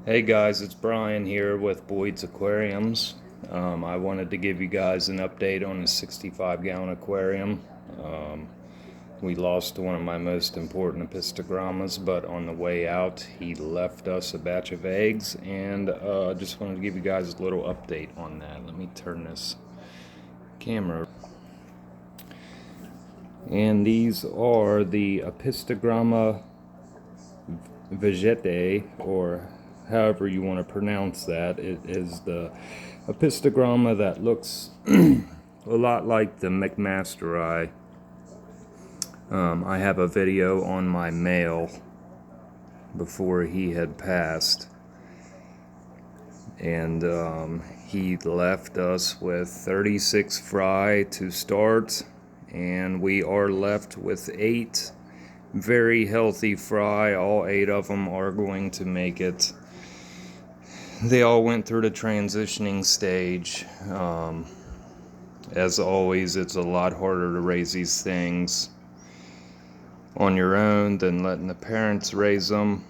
Hey guys, it's Brian here with Boyd's Aquariums. I wanted to give you guys an update on the 65-gallon aquarium. Um, we lost one of my most important apistogrammas, but on the way out he left us a batch of eggs, and just wanted to give you guys a little update on that. Let me turn this camera. And these are the apistogramma vegetae, or however you want to pronounce that. It is the apistogramma that looks a lot like the McMasteri. I have a video on my male before he had passed, and he left us with 36 fry to start, and we are left with 8 very healthy fry. All 8 of them are going to make it. They all went through the transitioning stage. As always, it's a lot harder to raise these things on your own than letting the parents raise them.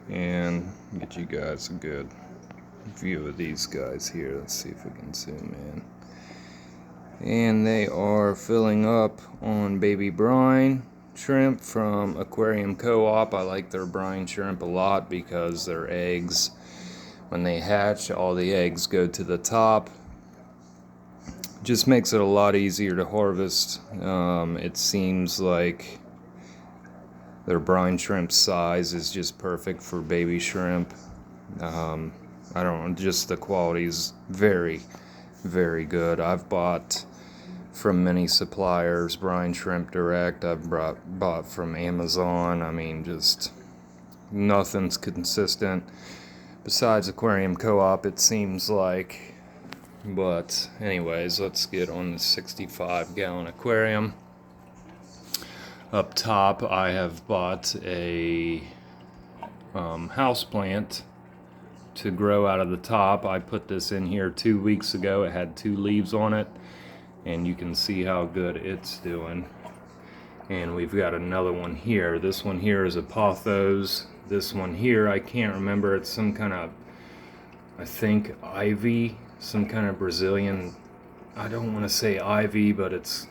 And get you guys a good view of these guys here. Let's see if we can zoom in. And they are filling up on baby brine shrimp from Aquarium Co-op. I like their brine shrimp a lot because their eggs, when they hatch, all the eggs go to the top. Just makes it a lot easier to harvest. It seems like their brine shrimp size is just perfect for baby shrimp. I don't know, just the quality is very, very good. I've bought from many suppliers, brine shrimp direct. I've bought from Amazon. I mean, just nothing's consistent besides Aquarium Co-op, it seems like. But anyways, let's get on the 65-gallon aquarium. Up top, I have bought a house plant to grow out of the top. I put this in here 2 weeks ago. It had 2 leaves on it, and you can see how good it's doing. And we've got another one here. This one here is a pothos. This one here, I can't remember. It's some kind of, I think, ivy, some kind of Brazilian, I don't want to say ivy, but it's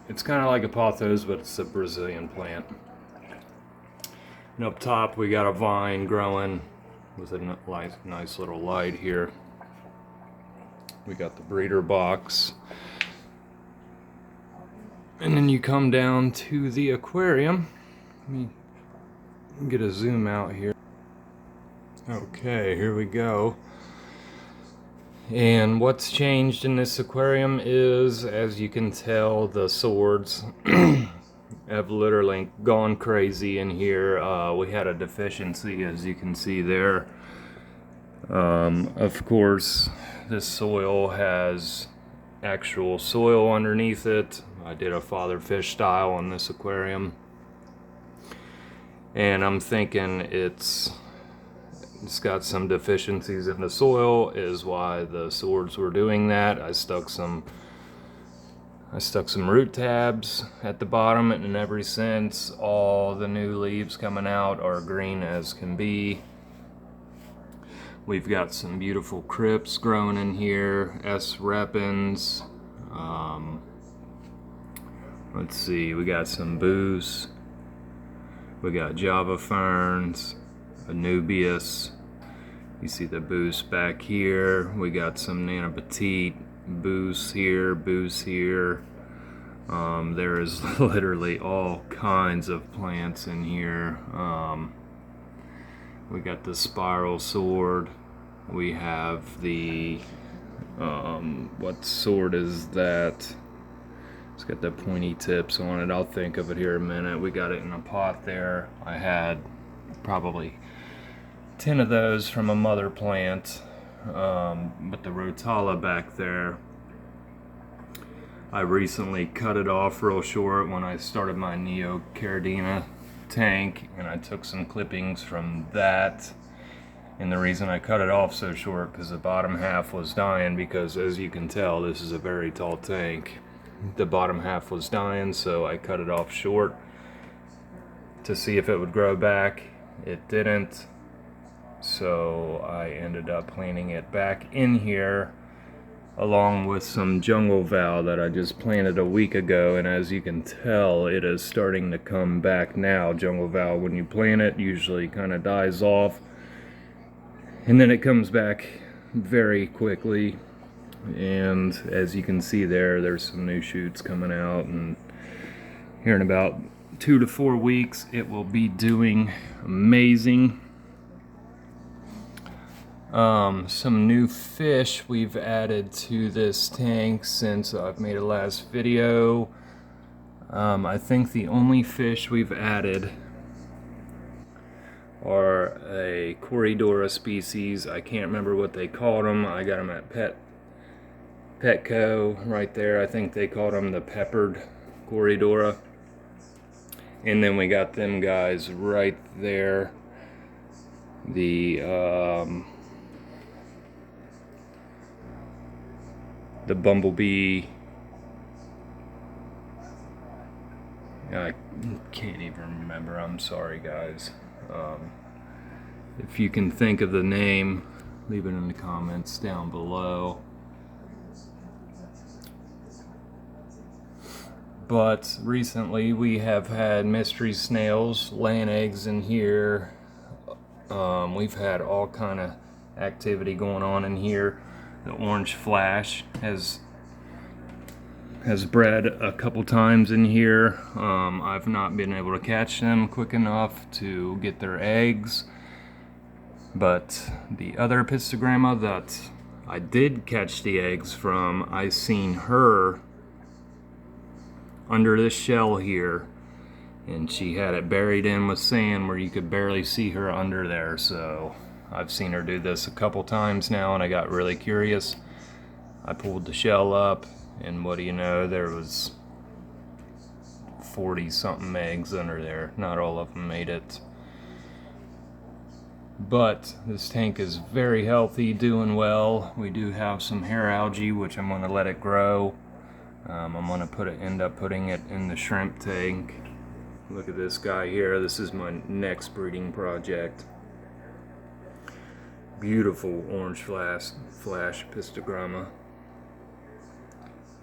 kind of like a pothos, but it's a Brazilian plant. And up top, we got a vine growing with a nice little light here. We got the breeder box. And then you come down to the aquarium. Let me get a zoom out here. Okay, here we go. And what's changed in this aquarium is, as you can tell, the swords have literally gone crazy in here. We had a deficiency, as you can see there. Of course, this soil has actual soil underneath it. I did a father fish style on this aquarium, and I'm thinking it's got some deficiencies in the soil, is why the swords were doing that. I stuck some root tabs at the bottom, and ever since, all the new leaves coming out are green as can be. We've got some beautiful crypts growing in here, S. repens. Let's see, we got some boos. We got Java ferns, Anubias. You see the boos back here. We got some Nana Petite, boos here, boos here. There is literally all kinds of plants in here. We got the spiral sword. We have the, what sword is that? It's got the pointy tips on it. I'll think of it here in a minute. We got it in a pot there. I had probably 10 of those from a mother plant, with the Rotala back there. I recently cut it off real short when I started my Neocaridina tank, and I took some clippings from that. And the reason I cut it off so short, because the bottom half was dying, because as you can tell, this is a very tall tank. The bottom half was dying, so I cut it off short to see if it would grow back. it didn't. So I ended up planting it back in here along with some jungle val that I just planted a week ago, and as you can tell, it is starting to come back now. Jungle val, when you plant it, usually kind of dies off, and then it comes back very quickly. And as you can see there's some new shoots coming out, and here in about 2 to 4 weeks it will be doing amazing. Some new fish we've added to this tank since I've made a last video. I think the only fish we've added are a Corydora species. I can't remember what they called them. I got them at Petco right there. I think they called them the peppered Corydora. And then we got them guys right there. The bumblebee, I can't even remember, I'm sorry guys. If you can think of the name, leave it in the comments down below. But recently we have had mystery snails laying eggs in here. We've had all kind of activity going on in here. The orange flash has bred a couple times in here. I've not been able to catch them quick enough to get their eggs, but the other Apistogramma that I did catch the eggs from, I seen her under this shell here, and she had it buried in with sand where you could barely see her under there. So I've seen her do this a couple times now, and I got really curious. I pulled the shell up, and what do you know, there was 40 something eggs under there. Not all of them made it. But this tank is very healthy, doing well. We do have some hair algae, which I'm going to let it grow. I'm going to end up putting it in the shrimp tank. Look at this guy here. This is my next breeding project. Beautiful orange flash Apistogramma.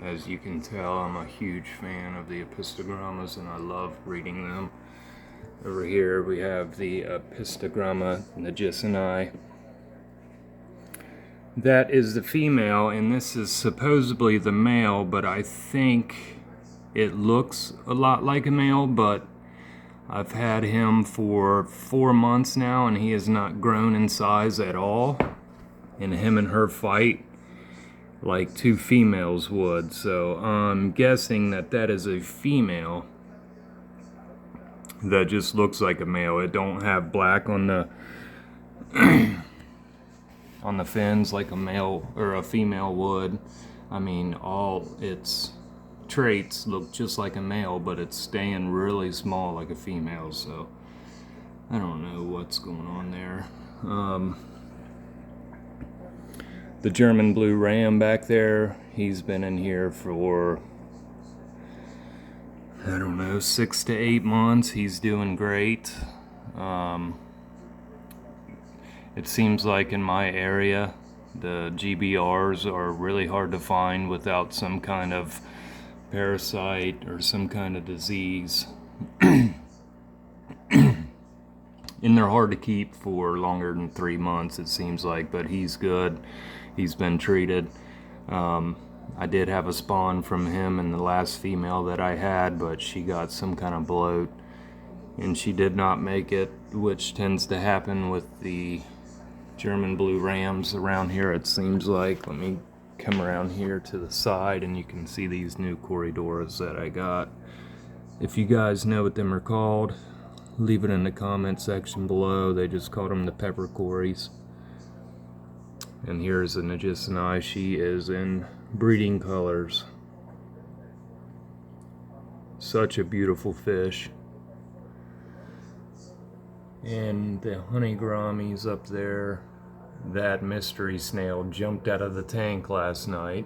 As you can tell, I'm a huge fan of the Apistogrammas, and I love breeding them. Over here we have the Apistogramma nagisoni. That is the female, and this is supposedly the male, but I think it looks a lot like a male, but I've had him for 4 months now, and he has not grown in size at all. And him and her fight like two females would. So I'm guessing that that is a female that just looks like a male. It don't have black on the on the fins like a male or a female would. I mean, all its traits look just like a male, but it's staying really small like a female. So I don't know what's going on there. The German blue ram back there, he's been in here for, I don't know, 6 to 8 months. He's doing great. It seems like in my area the GBRs are really hard to find without some kind of parasite or some kind of disease. And they're hard to keep for longer than 3 months, it seems like, but he's good. He's been treated. I did have a spawn from him in the last female that I had, but she got some kind of bloat and she did not make it, which tends to happen with the German blue rams around here, it seems like. Let me come around here to the side and you can see these new Corydoras that I got. If you guys know what them are called, leave it in the comment section below. They just called them the pepper cories. And here's the nagisoni. She is in breeding colors. Such a beautiful fish. And the honey grammies up there. That mystery snail jumped out of the tank last night.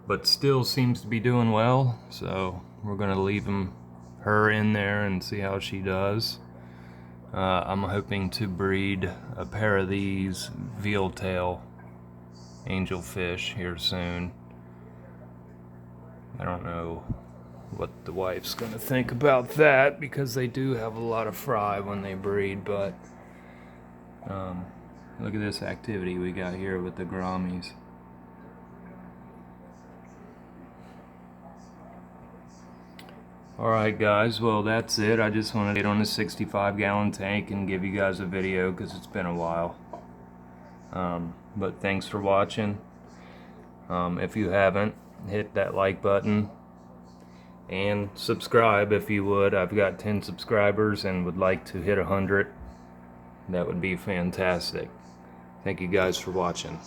But still seems to be doing well, so we're going to leave him her in there and see how she does. I'm hoping to breed a pair of these veal tail angelfish here soon. I don't know what the wife's gonna think about that, because they do have a lot of fry when they breed, but look at this activity we got here with the gouramis. Alright guys, well that's it. I just wanted to get on a 65-gallon tank and give you guys a video because it's been a while. But thanks for watching. If you haven't, hit that like button and subscribe if you would. I've got 10 subscribers and would like to hit 100. That would be fantastic. Thank you guys for watching.